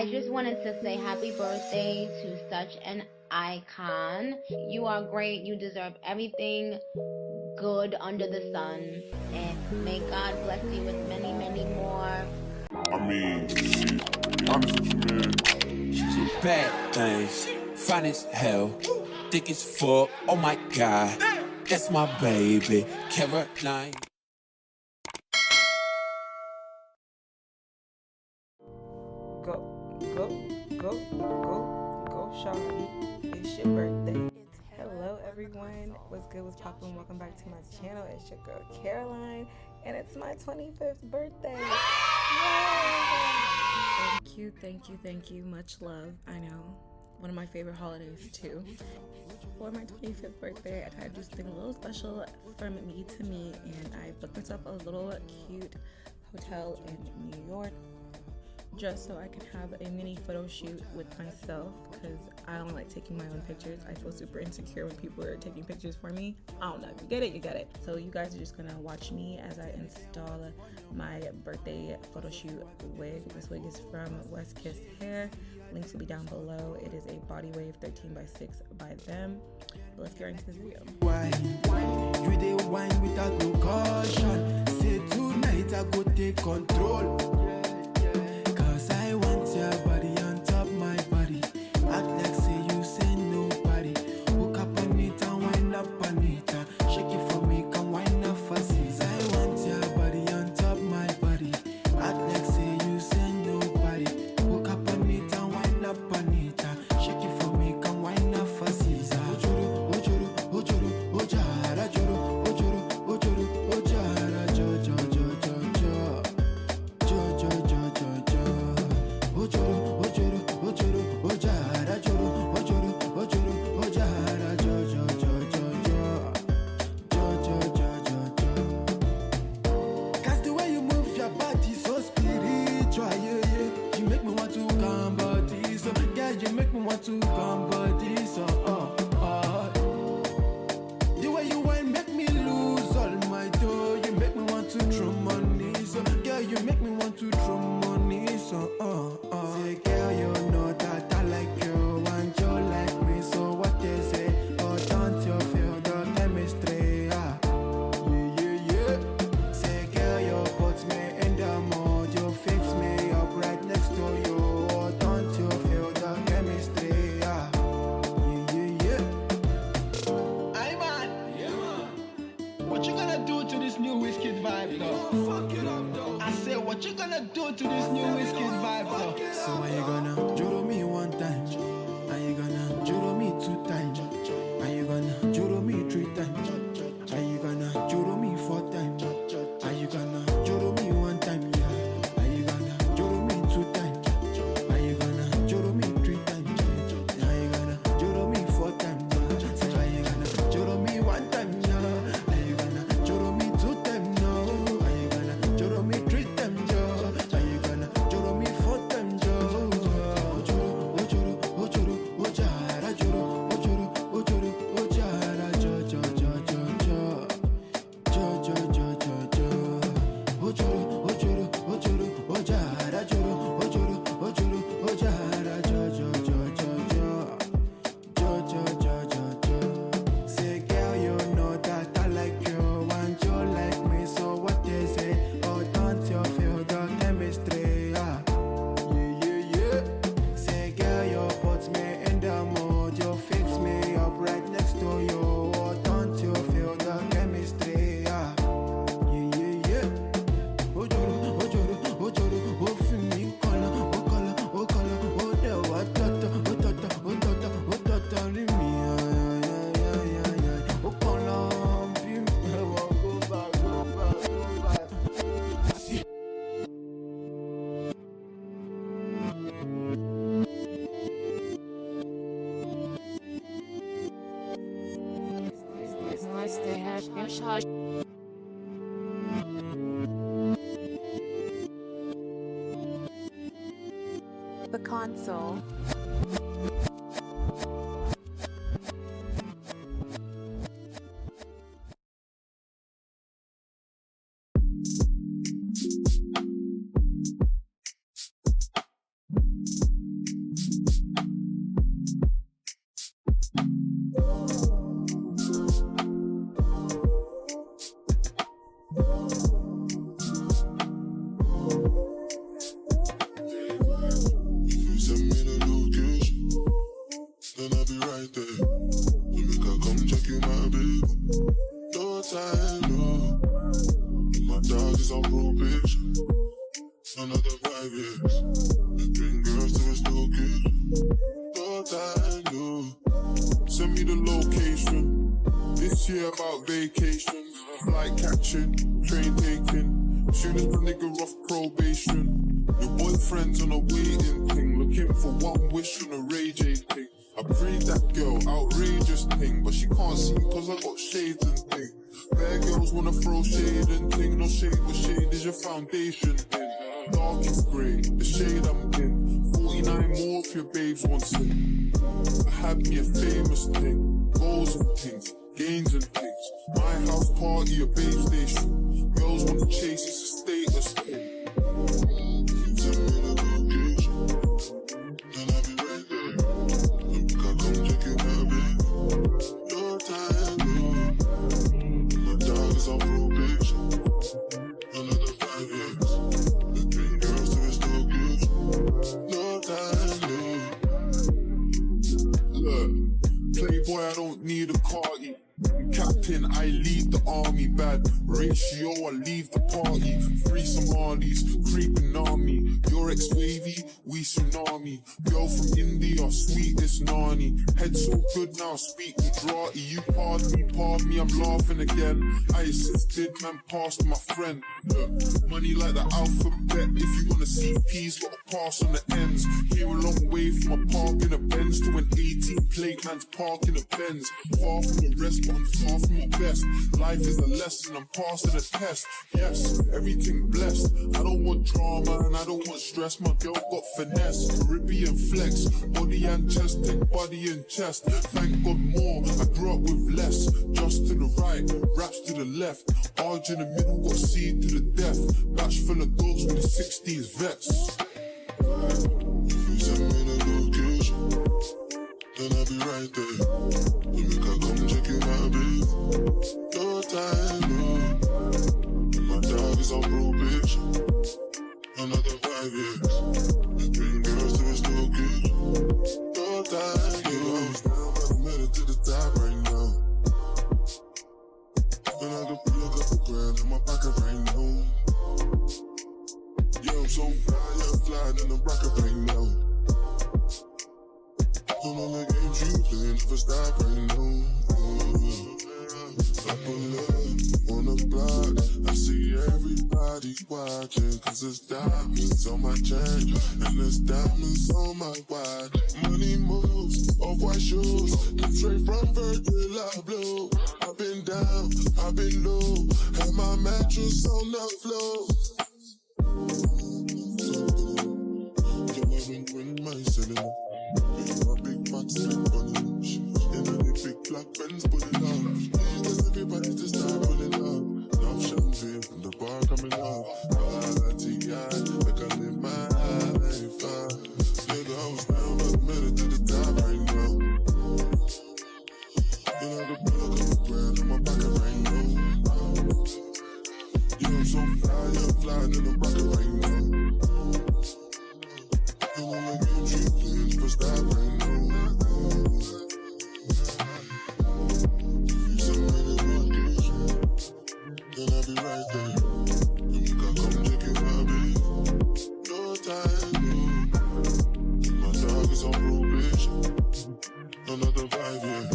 I just wanted to say happy birthday to such an icon. You are great. You deserve everything good under the sun. And may God bless you with many, many more. I mean, shit, to be honest with you, man, she's a bad things, fine as hell, thick as fuck, oh my god, that's my baby, Caroline. Go, shawty. It's your birthday. Hello, everyone. What's good? What's poppin'? Welcome back to my channel. It's your girl, Caroline, and it's my 25th birthday. Yay! Thank you. Much love. I know. One of my favorite holidays, too. For my 25th birthday, I tried to do something a little special from me to me, and I booked myself a little cute hotel in New York, just so I can have a mini photo shoot with myself, because I don't like taking my own pictures. I feel super insecure when people are taking pictures for me. I don't know, if you get it. So you guys are just gonna watch me as I install my birthday photo shoot wig. This wig is from WestKiss hair. Links will be down below. It is a body wave 13x6 by them. But let's get right into this video. You dey wine without no caution. Say tonight I go take control. I want your body on top my body. Act like say you say nobody. Hook up on it and wind up on it. Shake it for me, come wind up for sis. I want your body on top my body. Act like say you say nobody. Hook up on it and wind up on it. Shake it for me, come wind up for sis. Ojoro, ojoro, ojoro, ojara, ojoro, ojoro, ojoro, ojara, jojo, jojo, jojo, jojo, jojo, jojo. Ojoro, ojoro, ojoro, ojara, ojoro, ojoro, ojoro, ojara, jojo, jojo, jojo, jojo, jojo. Cause the way you move your body so spiritual, yeah. You make me want to come body, so yeah, you make me want to come body, so the way you whine make me lose all my dough. You make me want to throw money, so yeah, you make me want to throw money, so Say girl, you know that I like you and you like me, so what they say, oh don't you feel the chemistry, yeah. Say girl, you put me in the mood, you fix me up right next to you, oh don't you feel the chemistry, yeah. Hey man, yeah man, what you gonna do to this new whiskey vibe though? Fuck it up though. I say what you gonna do to this new whiskey vibe though? So are you gonna joro me one time? Are you gonna joro me two times? Are you gonna joro me three times? Are you gonna joro me four times? Are you gonna joro me one time? Yeah. Are you gonna joro me two times? Are you gonna joro me three times? Are you gonna joro me four times? Say are you gonna joro me one time? Yeah. Are you gonna joro me two times? No. Are you gonna joro me three times? Yeah. Are you gonna joro me four times? Ojoro, ojoro, ojoro, ojara, ojoro, ojoro, ojoro, ojara, jo, jo, jo, jo, jo, jo, jo, jo, jo, jo. Ojoro, ojoro, ojoro, ojara, ojoro, ojoro, ojoro, ojara, jo, jo, jo, jo, jo, jo, jo, jo, jo, jo. Say girl, you know that I like you and you like me, so what they say, oh don't you feel the chemistry, yeah. Say girl, you put me in the mood, you fix me up right next to you, oh don't you feel the chemistry, yeah. Ojoro, ojoro, ojoro, oh feel me color, oh color, oh color, oh de wa tata, oh tata, oh tata, oh tata, me, oh color, be me, go back, go back, go back. The console. year about vacations, flight catching, train taking, soon as the nigga off probation. Your boyfriend's on a waiting thing, looking for one wish on a Ray J thing. I prayed that girl, outrageous thing, but she can't see cause I got shades and thing. Bad girls wanna throw shade and thing, no shade, but shade is your foundation thing. Dark is grey, the shade I'm in, 49 more if your babes want it. I had me a famous thing, goals and things, gains and things. My house party, a babe station, girls wanna chase, it's a status thing. You tell me the location, then I'll be right there. Come check it out, babe. Your time, babe. My dog is on probation. Another 5 years. The 3 girls to his no good. No time, babe. Look, playboy, I don't need a carty. Captain, I lead the army. Bad ratio, I leave the party. 3 Somalis, creeping army. Your ex-wavy, we tsunami. Girl from India, sweetest nani. Head so good now, speak Gujarati. You pardon me, I'm laughing again. I assisted, man, passed my friend. Look, money like the alphabet. If you wanna see P's, gotta pass on the ends. Here a long way from a park in a Benz to an 18 plate man's park in a Benz. Far from the rest, but I'm far from my best. Life is a lesson, I'm passing a test. Yes, everything blessed. I don't want drama and I don't want stress. My girl got finesse, Caribbean flex. Body and chest, take body and chest. Thank God more, I grew up with less. Just to the right, raps to the left. Arge in the middle, got seed to the death. Batch full of dogs with the 60s vets. If you send me the location, then I'll be right there. You make her come check it out, babe. Your time, oh. My dog is on probation. Another 5 years. The 3 girls to his no good. Your time, oh. I'm down, but I'm headed to the top right now. And I can pull a couple grand in my pocket right now. Yeah, I'm so fly in the rocket right now. All of the games you play never stop right now. I pull up on the block, I see everybody watching. Cause there's diamonds on my chain, and there's diamonds on my watch. Money moves, off-white shoes, come straight from Virgil Blue. I've been down, I've been low, had my mattress on the floor. When my cinema, my big fat slip on it. In a big black Benz, put it up. Tell everybody to start pulling up. Love champagne from the bar coming up. T.I., make I live my life. Nigga, I was down, but I'm headed to the top right now. You know, the plug of the brand in my pocket right now. Yeah, I'm so flying in the rocket right now. And all the games you play never stop right now. If you send me the location, then I'll be right there. And you can come check it out, babe. No time, no. My dog is on probation. Another 5 years.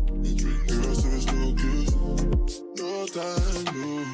And 3 girls to his no good. No time, no.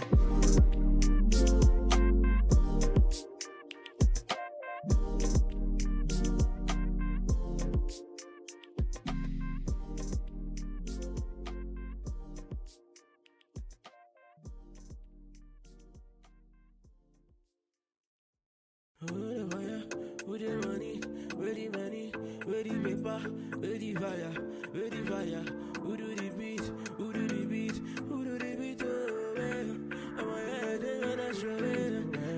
Where the money, where the money, where the paper, where the fire, where the fire. Who do the beat, who do the beat, who do the beat, oh man. I'm a head and I show it.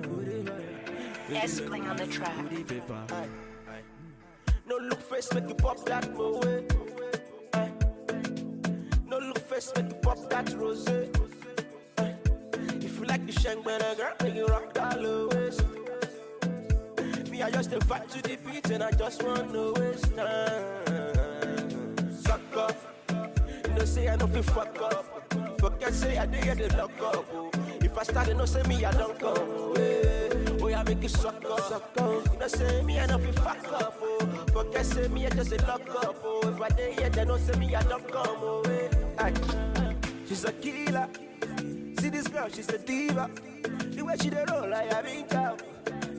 Who the fire, S-Pling on the track. who the paper. No look face, make you pop that moe. No look face, make you pop that rose. If you like the shank, man, girl, make you rock that low waist. I just a fight to the beat and I just want to waste time. Suck up, you know say I know fi fuck up. Forget say I did get the lock up. Oh. If I start, you know say me I don't come. Oh yeah, make it suck up. You know say me I know fi fuck up. Oh. Forget say me I just a lock up. Oh. If I did, yeah, they know say me I don't come. Oh. She's a killer. See this girl, she's a diva. The way she dey roll like a ninja.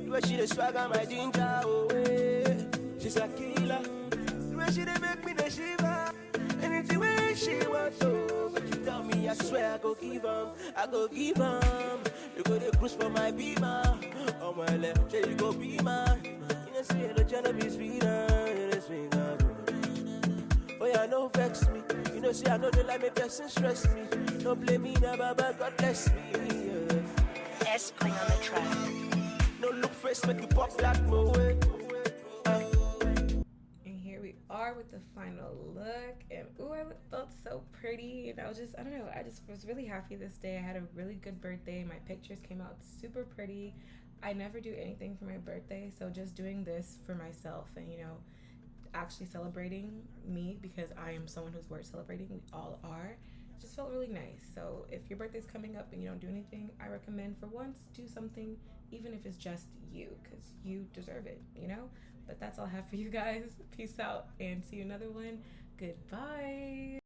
The way she dey swagger my ginger. Oh, yeah. She's a killer. The way she dey make me dey shiver. Anything way she wants to. But you tell me, I swear I go give 'em. I go give 'em. You go dey cruise for my beamer. On my left, say you go be mine. You know say the channel be sweeter. You know sweeter. Oh yeah, no vex me. You know say I know they like me person stress me. Don't blame me never, but God bless me. Yeah. S playing on the track. No look face make you pop that way. And here we are with the final look. And ooh, I felt so pretty. And I don't know, I just was really happy this day. I had a really good birthday. My pictures came out super pretty. I never do anything for my birthday, so just doing this for myself and, you know, actually celebrating me, because I am someone who's worth celebrating. We all are. It just felt really nice. So if your birthday's coming up and you don't do anything, I recommend for once do something, even if it's just you, because you deserve it, you know? But that's all I have for you guys. Peace out and see you another one. Goodbye.